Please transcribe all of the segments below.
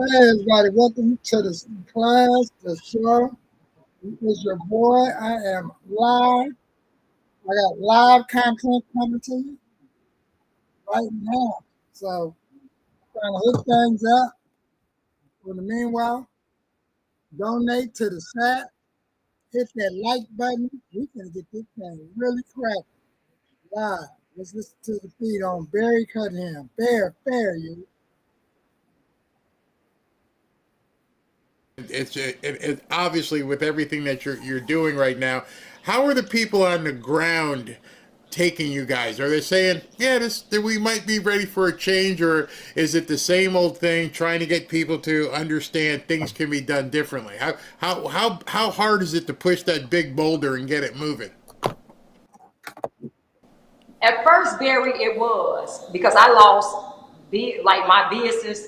Hey everybody, welcome to the class, the show. It's your boy. I am live. I got live content coming to you right now. So trying to hook things up. In the meanwhile, donate to the chat. Hit that like button. We can get this thing really cracked live. Let's listen to the feed on Barry Cunningham. Fair, you. It's obviously with everything that you're doing right now. How are the people on the ground taking you guys? Are they saying, yeah, this that we might be ready for a change, or is it the same old thing, trying to get people to understand things can be done differently? How hard is it to push that big boulder and get it moving? At first, Barry, it was because I lost like my business.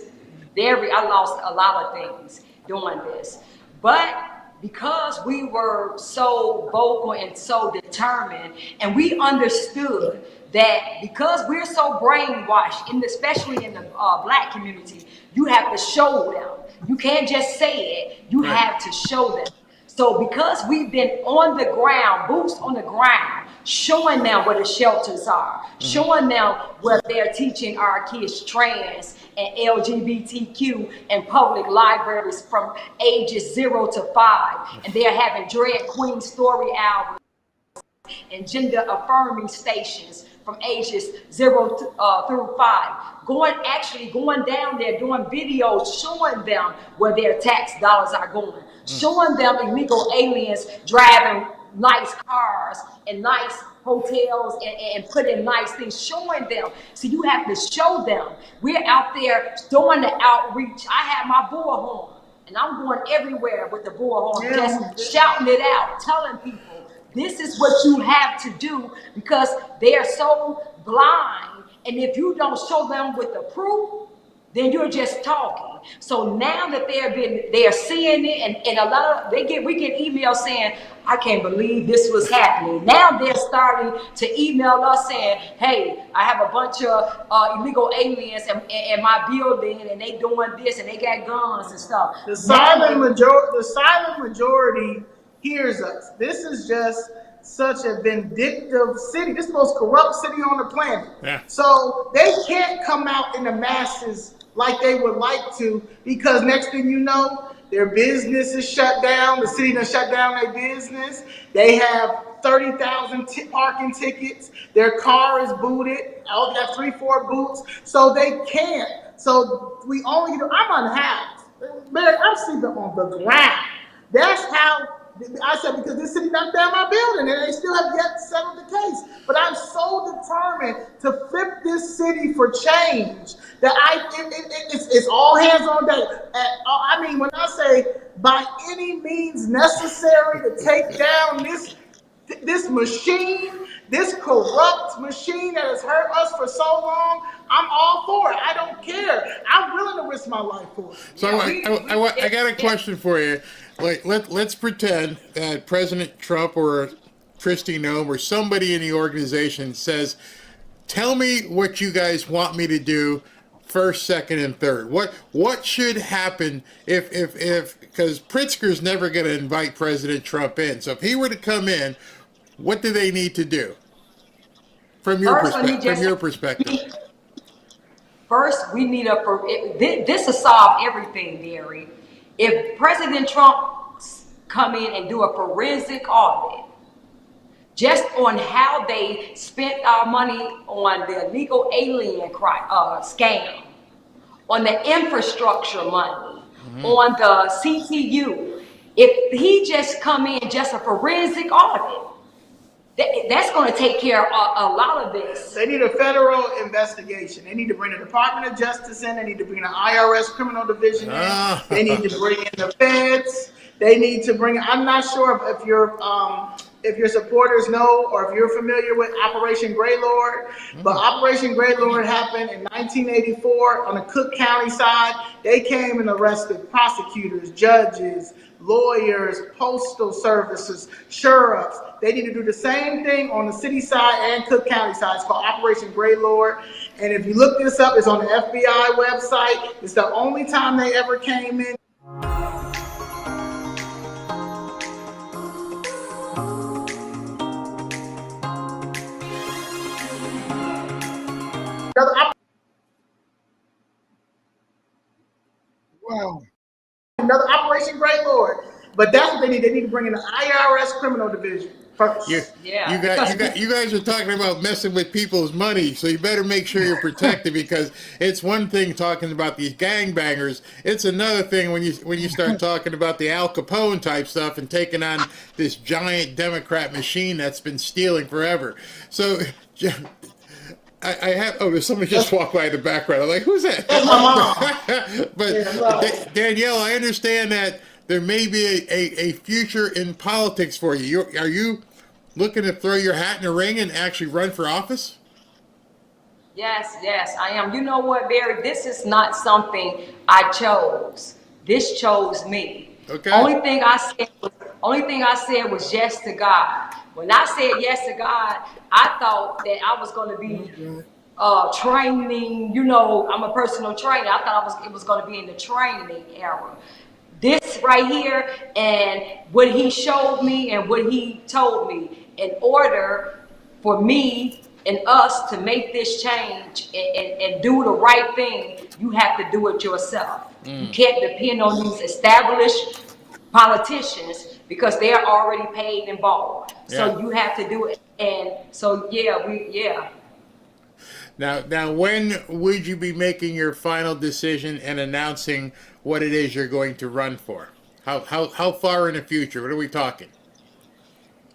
I lost a lot of things doing this, but because we were so vocal and so determined, and we understood that because we're so brainwashed, especially in the Black community, you have to show them. You can't just say it; you Right. have to show them. So because we've been on the ground, boots on the ground, showing them where the shelters are, showing them where they're teaching our kids trans and LGBTQ in public libraries from ages 0 to 5. And they're having drag queen story hours and gender affirming stations from ages 0 through 5. Going down there, doing videos, showing them where their tax dollars are going, showing them illegal aliens driving nice cars and nice hotels and putting nice things, showing them. So you have to show them. We're out there doing the outreach. I have my bullhorn, and I'm going everywhere with the bullhorn, just shouting it out, telling people this is what you have to do, because they are so blind. And if you don't show them with the proof, then you're just talking. So now that they're seeing it, and a lot of we get emails saying, I can't believe this was happening. Now they're starting to email us saying, hey, I have a bunch of illegal aliens in my building, and they doing this, and they got guns and stuff. The silent majority hears us. This is just such a vindictive city. This is the most corrupt city on the planet. Yeah. So they can't come out in the masses like they would like to, because next thing you know, their business is shut down. The city done shut down their business. They have 30,000 parking tickets. Their car is booted. They have 3-4 boots. So they can't. So we only, I'm unhoused. Man, I'm sleeping on the ground. That's how I said, because this city knocked down my building and they still have yet settled the case. But I'm so determined to flip this city for change that it's all hands on deck. I mean, when I say by any means necessary to take down this machine, this corrupt machine that has hurt us for so long, I'm all for it. I don't care. I'm willing to risk my life for it. So I got a question for you. Like, let's pretend that President Trump or Kristi Noem or somebody in the organization says, tell me what you guys want me to do first, second, and third. What should happen if because Pritzker's never going to invite President Trump in. So if he were to come in, what do they need to do? From your perspective. First, we need this to solve everything, Gary. If President Trump come in and do a forensic audit just on how they spent our money on the illegal alien scam, on the infrastructure money, on the CTU, if he just come in just a forensic audit, that's going to take care of a lot of this. They need a federal investigation. They need to bring the Department of Justice in. They need to bring the IRS criminal division in. They need to bring in the feds. They need to bring, I'm not sure if your if your supporters know or if you're familiar with Operation Greylord. But Operation Greylord happened in 1984 on the Cook County side. They came and arrested prosecutors, judges, lawyers, postal services, sheriffs. They need to do the same thing on the city side and Cook County side. It's called Operation Greylord. And if you look this up, it's on the FBI website. It's the only time they ever came in. Wow. Another Operation Greylord. But that's what they need. They need to bring in the IRS criminal division first. You guys are talking about messing with people's money, so you better make sure you're protected, because it's one thing talking about these gangbangers. It's another thing when you start talking about the Al Capone type stuff and taking on this giant Democrat machine that's been stealing forever. So I have. Oh, there's somebody just walked by in the background. I'm like, who's that? That's my mom. But Danielle, I understand that there may be a future in politics for you. Are you looking to throw your hat in the ring and actually run for office? Yes, I am. You know what, Barry? This is not something I chose. This chose me. Okay. Only thing I said was yes to God. When I said yes to God, I thought that I was going to be training. You know, I'm a personal trainer. I thought it was going to be in the training era. This right here, and what he showed me and what he told me, in order for me and us to make this change and do the right thing, you have to do it yourself. You can't depend on these established politicians, because they are already paid and bought. So you have to do it. And so Now, when would you be making your final decision and announcing what it is you're going to run for? How far in the future? What are we talking?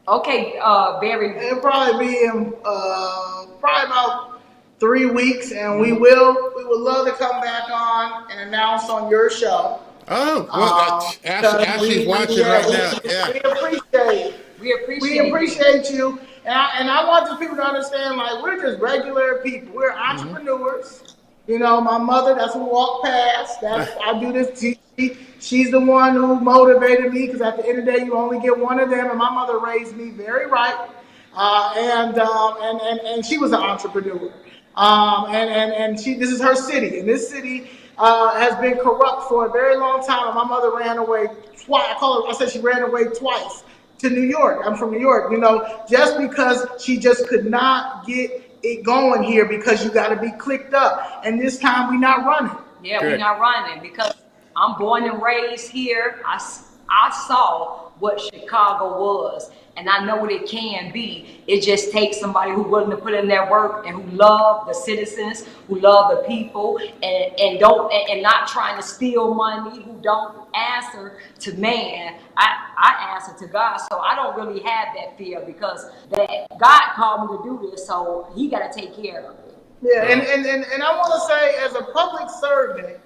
Okay, Barry. It'll probably be in probably about 3 weeks, and we would love to come back on and announce on your show. Oh, well, Ashley's watching right now. Yeah. We appreciate you. And I want the people to understand, like, we're just regular people. We're entrepreneurs. You know, my mother, that's who walked past. I do this. She's the one who motivated me, because at the end of the day, you only get one of them. And my mother raised me very right. And she was an entrepreneur. This is her city. And this city has been corrupt for a very long time. And my mother ran away twice. I said she ran away twice to New York. I'm from New York, you know, just because she just could not get it going here, because you got to be clicked up. And this time we're not running. Yeah, we're not running, because I'm born and raised here. I saw what Chicago was, and I know what it can be. It just takes somebody who's willing to put in their work and who love the citizens, who love the people, and not trying to steal money, who don't answer to man. I answer to God, so I don't really have that fear, because that God called me to do this, so He got to take care of it. Yeah, and I want to say, as a public servant,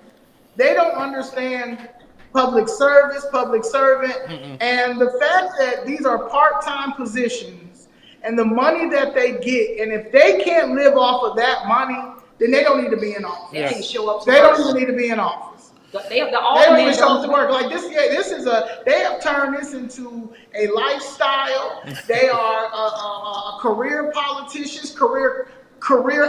they don't understand public service, public servant, and the fact that these are part-time positions and the money that they get, and if they can't live off of that money, then they don't need to be in office. They can show up. They don't even need to be in office. They don't even show up to work. Like this, they have turned this into a lifestyle. They are career politicians, career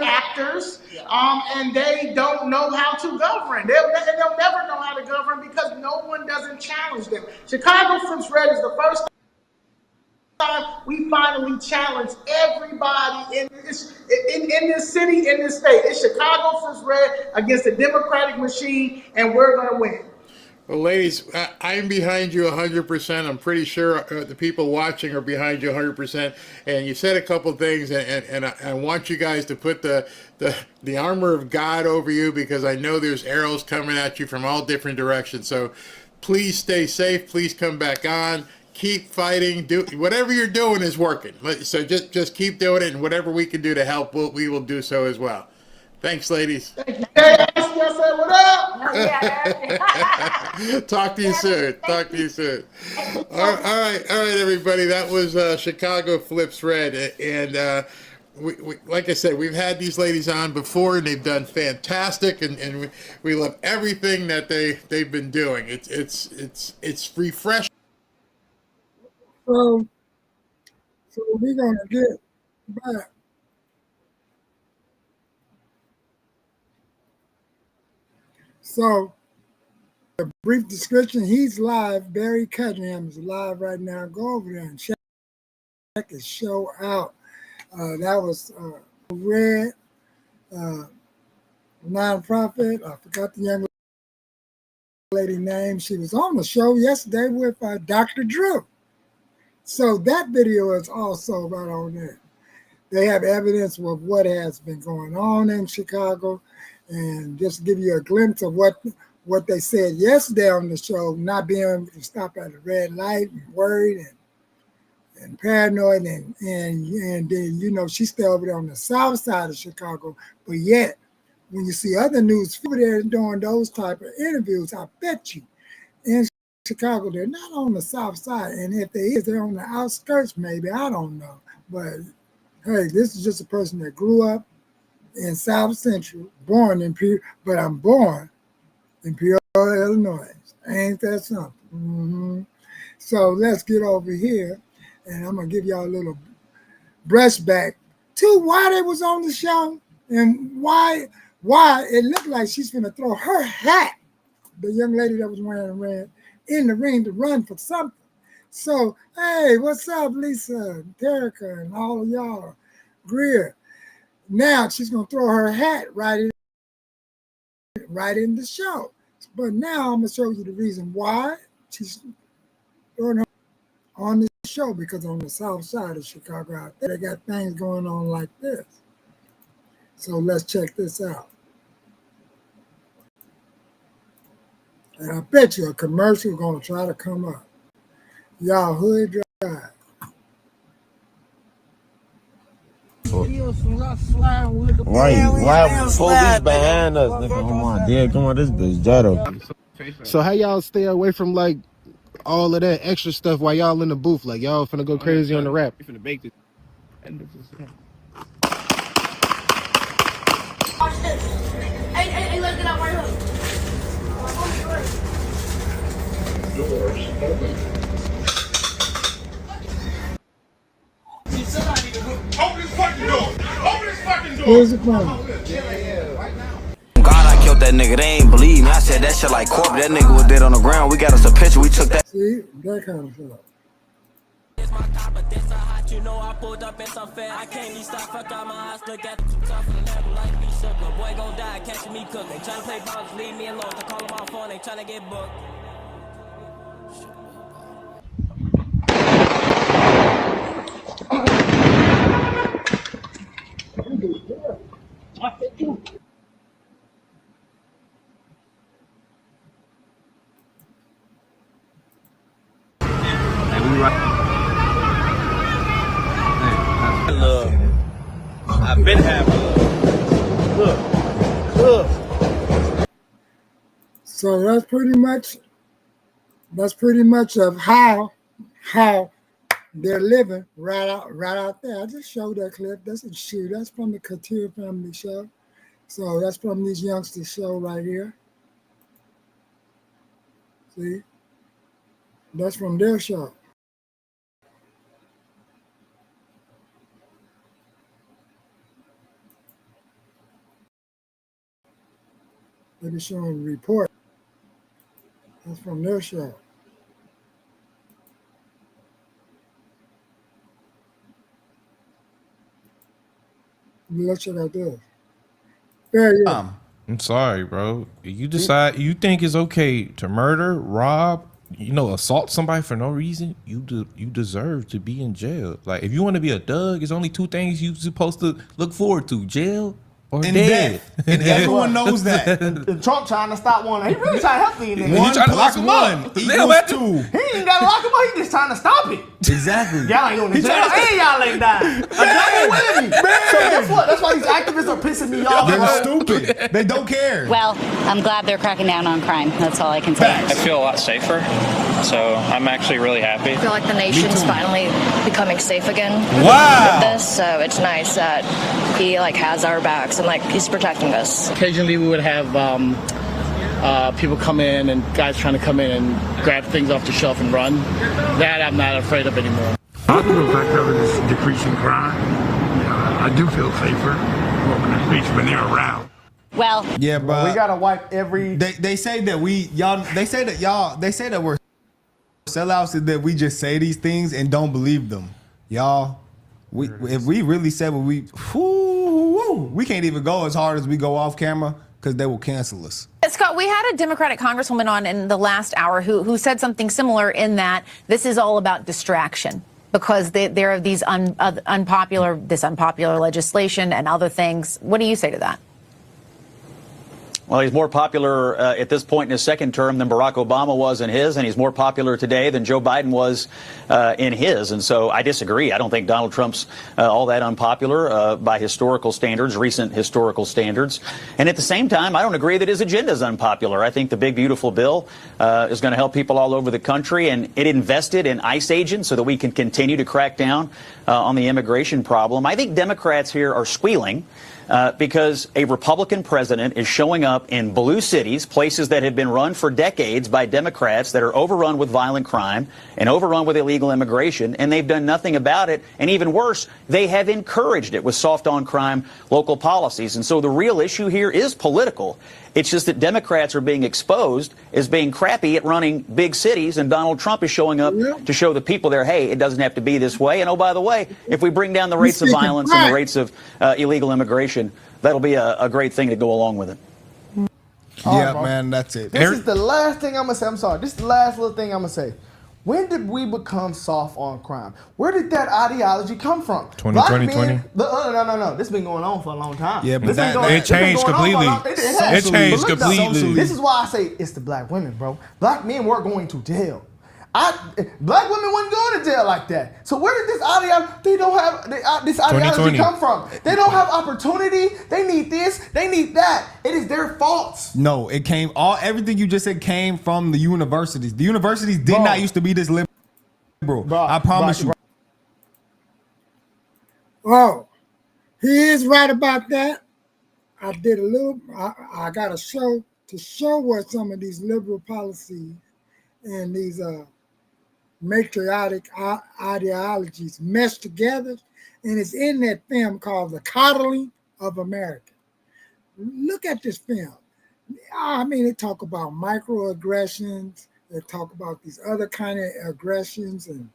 actors, and they don't know how to govern. They'll never know how to govern, because no one doesn't challenge them. Chicago Flips Red is the first time we finally challenge everybody in this city, in this state. It's Chicago Flips Red against the Democratic machine, and we're going to win. Well, ladies, I'm behind you 100%. I'm pretty sure the people watching are behind you 100%. And you said a couple things, and I want you guys to put the armor of God over you, because I know there's arrows coming at you from all different directions. So please stay safe. Please come back on. Keep fighting. Do whatever you're doing is working. So just keep doing it, and whatever we can do to help, we will do so as well. Thanks, ladies. Thank you. Hey, I said what up? No, yeah. Talk to you soon. Talk to you soon. All right, everybody. That was Chicago Flips Red, and we, like I said, we've had these ladies on before, and they've done fantastic, and we love everything that they've been doing. It's refreshing. So we're gonna get back. So a brief description. He's live. Barry Cunningham is live right now. Go over there and check his show out. That was Red nonprofit. I forgot the young lady name. She was on the show yesterday with Dr. Drew. So that video is also right on there. They have evidence of what has been going on in Chicago, and just to give you a glimpse of what they said yesterday on the show, not being able to stop at a red light and worried and paranoid, and then, you know, she's still over there on the south side of Chicago, but yet when you see other news over there doing those type of interviews, I bet you in Chicago they're not on the south side, and if they is, they're on the outskirts maybe, I don't know. But hey, this is just a person that grew up in South Central, born in but I'm born in Peoria, Illinois. Ain't that something? Mm-hmm. So let's get over here, and I'm gonna give y'all a little brushback to why they was on the show and why it looked like she's gonna throw her hat, the young lady that was wearing red, in the ring to run for something. So, hey, what's up, Lisa, Terica, and all of y'all, Greer? Now she's gonna throw her hat right in the show. But now I'm gonna show you the reason why she's throwing her on the show, because on the south side of Chicago out there, they got things going on like this. So let's check this out. And I bet you a commercial is gonna try to come up. Y'all hood drive. Why police behind us? Nigga, come on, dead, come on, this bitch Jado. So how y'all stay away from like all of that extra stuff while y'all in the booth? Like y'all finna go crazy on the rap. We finna bake this. Hey, let's get out right here. Doors open. He said I need to open this fucking door. Open this fucking door. Here's the plan. God, I killed that nigga. They ain't believe me. I said that shit like corporate. That nigga was dead on the ground. We got us a picture. We took that. See, that kind of stuff. You know I pulled up in some fair. I can't be stopped. Fuck out my eyes. Look at the top of the level like me shook. My boy gon' die, catching me cooking. Tryna play bounce, leave me alone. To call him my phone, they tryna get booked. I've been having look. So that's pretty much of how they're living right out there. I just showed that clip. That's a shoe. That's from the Couture family show. So that's from these youngsters show right here. See? That's from their show. They be showing the report. That's from their show. Let's check out this. There you go. I'm sorry, bro. You decide you think it's okay to murder, rob, assault somebody for no reason, you deserve to be in jail. Like, if you want to be a thug, it's only two things you supposed to look forward to: jail or dead. And everyone knows that. And Trump trying to stop one. He really trying to help these niggas. He trying to lock him up. Equals two. He ain't got to lock him up. He just trying to stop it. Exactly. Y'all ain't going to jail and y'all ain't dying. Y'all ain't with me. So guess what? That's why these activists are pissing me off. They're stupid. They don't care. Well, I'm glad they're cracking down on crime. That's all I can say. I feel a lot safer, so I'm actually really happy. I feel like the nation's finally becoming safe again. Wow. With this, so it's nice that he has our backs and he's protecting us. Occasionally we would have people come in and guys trying to come in and grab things off the shelf and run. That I'm not afraid of anymore. Positive effect of it is decreasing crime. I do feel safer walking the streets when they're around. Well, Yeah, but We gotta wipe every. they say that they say that we're sellouts and that we just say these things and don't believe them. Y'all, if we really said what we can't even go as hard as we go off camera because they will cancel us. Scott, we had a Democratic congresswoman on in the last hour who said something similar in that this is all about distraction because there are these unpopular legislation and other things. What do you say to that? Well, he's more popular at this point in his second term than Barack Obama was in his, and he's more popular today than Joe Biden was in his. And so I disagree. I don't think Donald Trump's all that unpopular by historical standards, recent historical standards. And at the same time, I don't agree that his agenda is unpopular. I think the big, beautiful bill is going to help people all over the country, and it invested in ICE agents so that we can continue to crack down on the immigration problem. I think Democrats here are squealing because a Republican president is showing up in blue cities, places that have been run for decades by Democrats that are overrun with violent crime and overrun with illegal immigration, and they've done nothing about it. And even worse, they have encouraged it with soft on crime local policies. And so the real issue here is political. It's just that Democrats are being exposed as being crappy at running big cities, and Donald Trump is showing up to show the people there, hey, it doesn't have to be this way. And oh, by the way, if we bring down the rates of violence and the rates of illegal immigration, that'll be a great thing to go along with it. Yeah, man, that's it. This is the last thing I'm gonna say. I'm sorry. This is the last little thing I'm gonna say. When did we become soft on crime? Where did that ideology come from? 2020. No. This has been going on for a long time. Yeah, but it changed completely. It changed completely. This is why I say it's the black women, bro. Black men weren't going to jail. Black women wouldn't go to jail like that. So where did this ideology? They don't have this ideology come from. They don't have opportunity. They need this. They need that. It is their faults. No, it came everything you just said came from the universities. The universities did not used to be this liberal. I promise you. Oh, he is right about that. I did a little. I got a show to show where some of these liberal policies and these matriotic ideologies mesh together, and it's in that film called The Coddling of America. Look at this film. I mean, they talk about microaggressions, they talk about these other kind of aggressions, and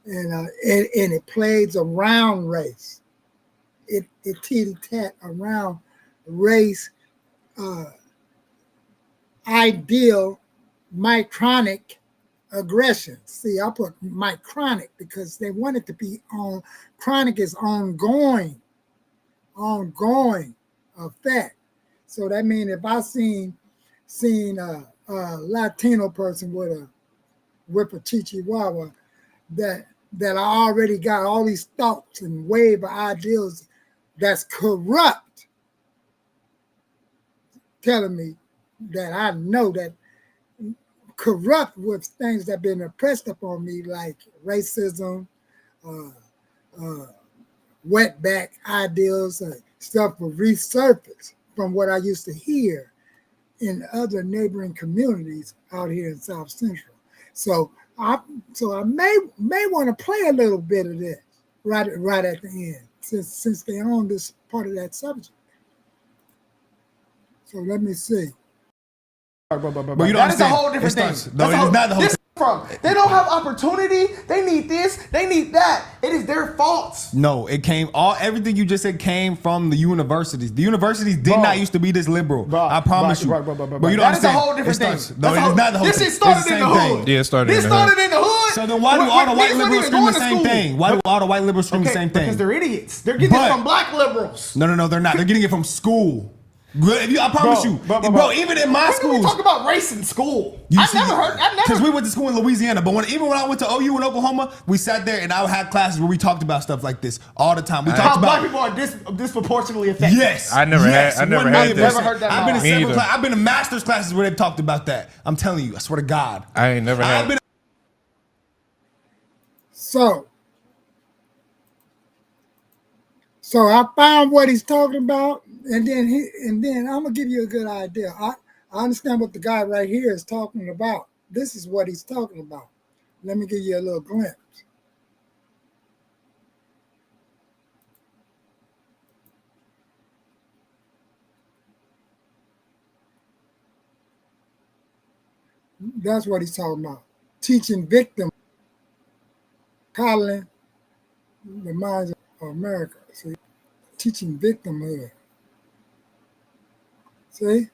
it plays around race. It titty-tat around race, ideal, micronic aggression. See, I put micronic because they want it to be on. Chronic is ongoing effect. So that means if I seen a Latino person with a chihuahua that I already got all these thoughts and wave of ideals that's corrupt, telling me that I know that corrupt with things that have been oppressed upon me, like racism, wetback ideals, stuff will resurface from what I used to hear in other neighboring communities out here in South Central. So I may want to play a little bit of this right at the end, since they own this part of that subject. So let me see. But you don't That is a understand. whole different thing. No, it's not the whole thing. They don't have opportunity. They need this. They need that. It is their faults. No, it came everything you just said came from the universities. The universities did not used to be this liberal. I promise you. But you don't that understand. Is a whole different thing. No, it's not the whole thing. This shit started in the hood. Yeah, it started This in the hood. started in the hood. So then why do all the white liberals scream the same thing? Why do all the white liberals scream the same thing? Because they're idiots. They're getting it from black liberals. No, they're not. They're getting it from school. I promise you, bro. Even in my school, talk about race in school. I never because we went to school in Louisiana. But even when I went to OU in Oklahoma, we sat there and I had classes where we talked about stuff like this all the time. We talked about black people are disproportionately affected. Yes, I never had this. Never heard that. I've been in master's classes where they've talked about that. I'm telling you, I swear to God, I ain't never had. So I found what he's talking about, and then I'm gonna give you a good idea. I understand what the guy right here is talking about. This is what he's talking about. Let me give you a little glimpse. That's what he's talking about. Teaching victims, coddling the minds of America. See, teaching victimhood. See?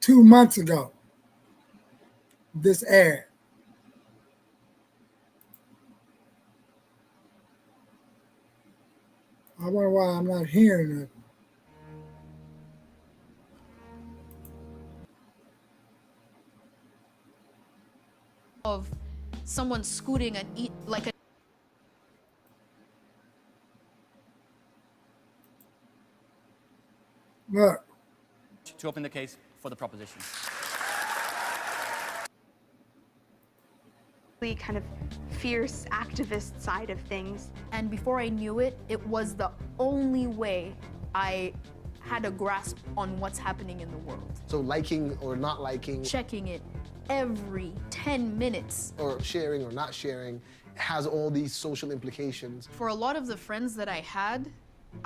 Two months ago, this aired. I wonder why I'm not hearing it. Of someone scooting and eat like a Look. To open the case for the proposition. Kind of fierce activist side of things. And before I knew it, it was the only way I had a grasp on what's happening in the world. So liking or not liking, checking it every 10 minutes, or sharing or not sharing, has all these social implications. For a lot of the friends that I had,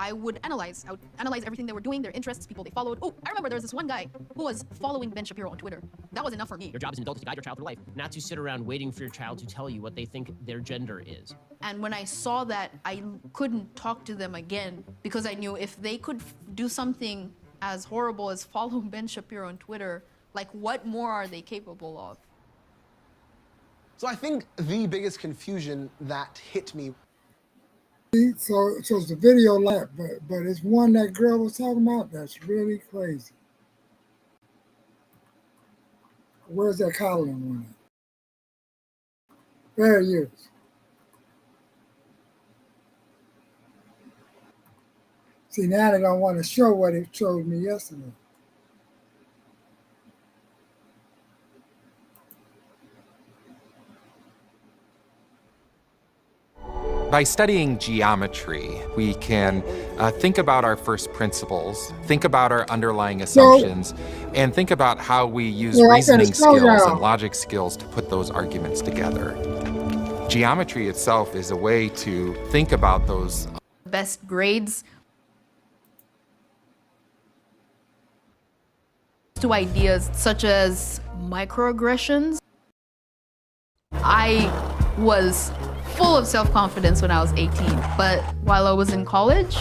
I would analyze everything they were doing, their interests, people they followed. Oh, I remember there was this one guy who was following Ben Shapiro on Twitter. That was enough for me. Your job as an adult is to guide your child through life, not to sit around waiting for your child to tell you what they think their gender is. And when I saw that, I couldn't talk to them again because I knew if they could do something as horrible as follow Ben Shapiro on Twitter, like what more are they capable of? So I think the biggest confusion that hit me. So it's the video like, but it's one that girl was talking about that's really crazy. Where's that Coddling one? Fair use. See, now they don't want to show what it showed me yesterday. By studying geometry, we can think about our first principles, think about our underlying assumptions, and think about how we use reasoning skills and logic skills to put those arguments together. Geometry itself is a way to think about those best grades to ideas such as microaggressions. I was full of self-confidence when I was 18, but while I was in college,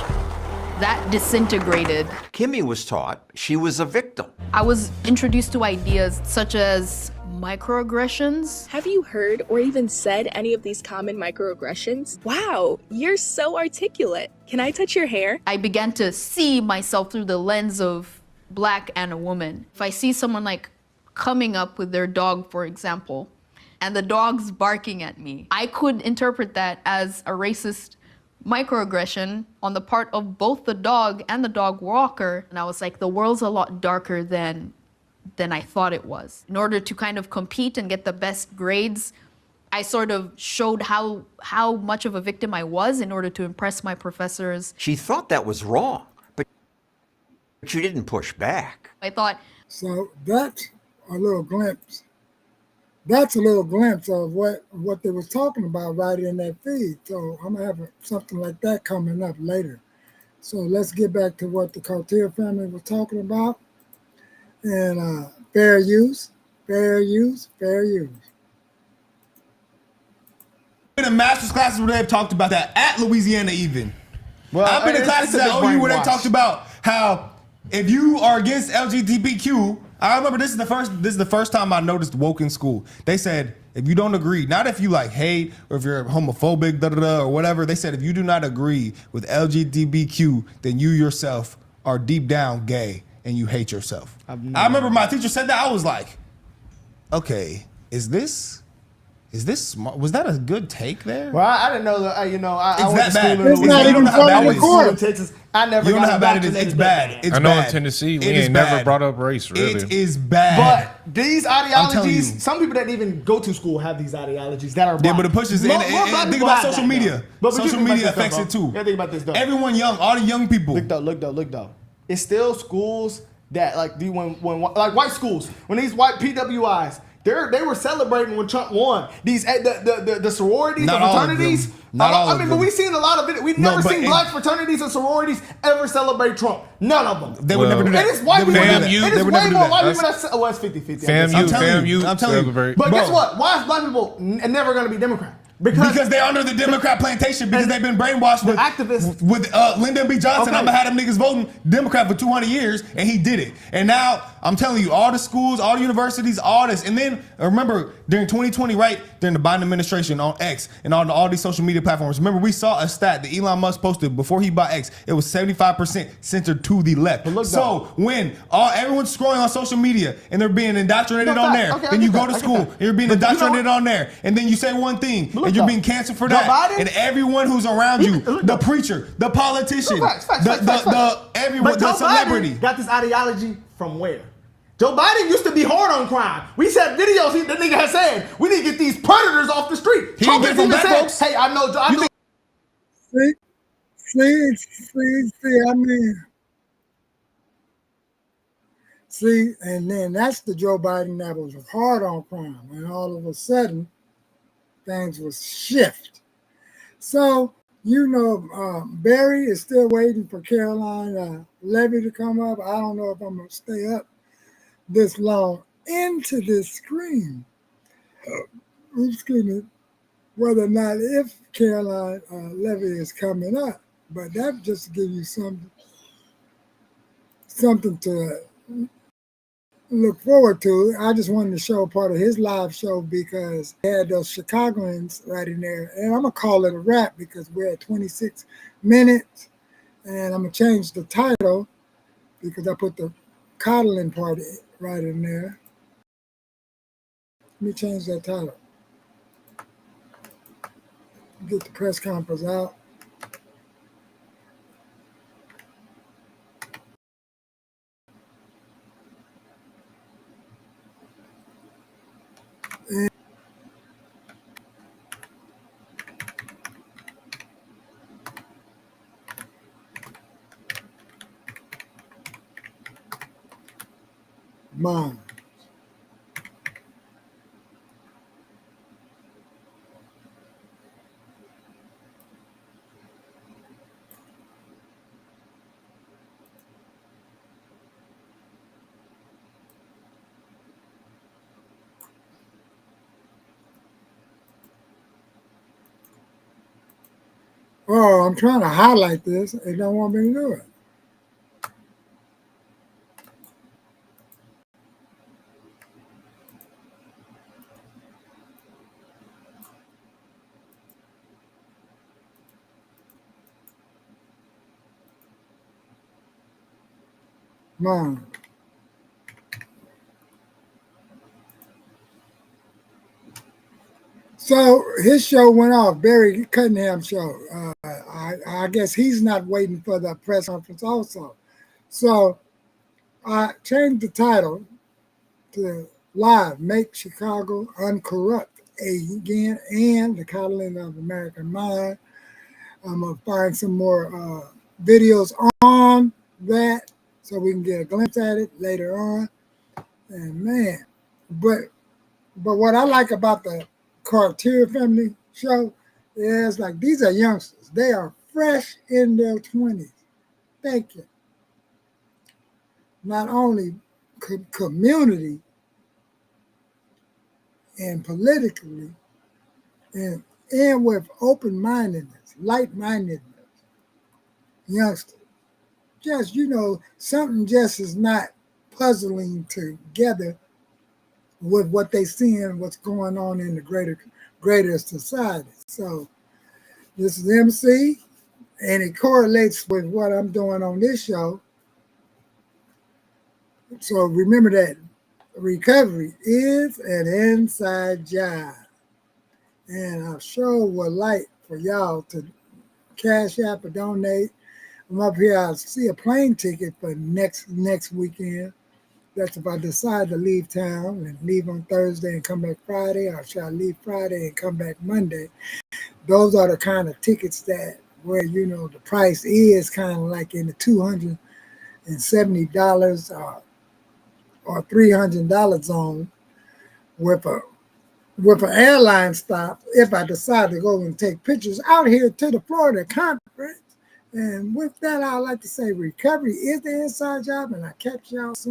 that disintegrated. Kimmy was taught she was a victim. I was introduced to ideas such as microaggressions. Have you heard or even said any of these common microaggressions? Wow, you're so articulate. Can I touch your hair? I began to see myself through the lens of Black and a woman. If I see someone like coming up with their dog, for example, and the dog's barking at me, I could interpret that as a racist microaggression on the part of both the dog and the dog walker. And I was like, the world's a lot darker than I thought it was. In order to kind of compete and get the best grades, I sort of showed how much of a victim I was in order to impress my professors. She thought that was wrong, but you didn't push back. I thought. So that's a little glimpse. That's a little glimpse of what they was talking about right in that feed. So I'm gonna have something like that coming up later. So let's get back to what the Cartier family was talking about. And fair use, fair use, fair use. Been in master's classes where they've talked about that at Louisiana even. Well, I've been in classes at OU where they talked about how if you are against LGBTQ, I remember this is the first time I noticed woke in school. They said if you don't agree, not if you like hate or if you're homophobic, or whatever. They said if you do not agree with LGBTQ, then you yourself are deep down gay and you hate yourself. I remember my teacher said that. I was like, okay, is this smart? Was that a good take there? Well, I didn't know that. I It's went to that school bad. in It's not even Louisiana. I went to school in court. Texas. I never You don't know got how bad it is. It's indoctrinated bad. that It's I know bad. in Tennessee, we It is ain't never bad. brought up race, really. It is bad. But these telling ideologies, you. some people that even go to school have these ideologies that are Yeah, black. but it pushes in. More And black think people about have social that, media. though. Social think about media this, though, affects bro. it too. Yeah, think about this though. Everyone young, all the young people. Look though. It's still schools that like when like white schools, when these white PWIs, they were celebrating when Trump won. These the sororities, Not the all of fraternities. them. Not all of but them. we've seen a lot of it. We've No, never but seen it- black fraternities and sororities ever celebrate Trump. None of them. They would never do that. It is white They would people. never do that. It They is would way never do more that. white That's- people that. Well, it's 50-50. Fam I'm telling you. celebrate. But Bro. guess what? Why is black people never going to be Democrat? Because they're under the Democrat plantation because they've been brainwashed with activists with Lyndon B. Johnson. Okay. I'm gonna have them niggas voting Democrat for 200 years, and he did it. And now I'm telling you, all the schools, all the universities, all this. And then remember during 2020, right during the Biden administration on X and on all these social media platforms. Remember we saw a stat that Elon Musk posted before he bought X. It was 75% centered to the left. So when everyone's scrolling on social media and they're being indoctrinated No, on fact. there, Okay, I then get you go that. to I get school that. and you're being But you know indoctrinated what? on there, and then you say one thing Look and you're though. being canceled for Joe that. Biden? And everyone who's around you, the preacher, the politician, Facts. everyone, But the Joe celebrity. Biden got this ideology from where? Joe Biden used to be hard on crime. We said videos. The nigga has said we need to get these predators off the street. He Trump didn't has get it from even black said, folks. "Hey, I know." See, and then that's the Joe Biden that was hard on crime, and all of a sudden, things will shift. So, Barry is still waiting for Caroline Levy to come up. I don't know if I'm going to stay up this long into this screen. Excuse me, whether or not if Caroline Levy is coming up, but that just gives you something to look forward to. I just wanted to show part of his live show because he had those Chicagoans right in there. And I'm going to call it a wrap because we're at 26 minutes. And I'm going to change the title because I put the Coddling part right in there. Let me change that title. Get the press conference out. Mom. Oh, I'm trying to highlight this. They don't want me to do it. Mom. So his show went off, Barry Cunningham's show. I guess he's not waiting for the press conference also. So I changed the title to Live, Make Chicago Uncorrupt again, and the Coddling of American Mind. I'm going to find some more videos on that so we can get a glimpse at it later on. And man, but what I like about the Cartier family show is like these are youngsters. They are fresh in their 20s. Thank you. Not only community and politically and with open-mindedness, light-mindedness, youngsters. Just, something just is not puzzling together with what they see and what's going on in the greater society. So this is MC, and it correlates with what I'm doing on this show. So remember that recovery is an inside job. And I sure would like for y'all to cash app or donate. I'm up here. I see a plane ticket for next weekend. That's if I decide to leave town and leave on Thursday and come back Friday, or shall I leave Friday and come back Monday? Those are the kind of tickets that where, you know, the price is kind of like in the $270 or $300 zone with an airline stop if I decide to go and take pictures out here to the Florida conference. And with that, I'd like to say recovery is the inside job, and I'll catch y'all soon.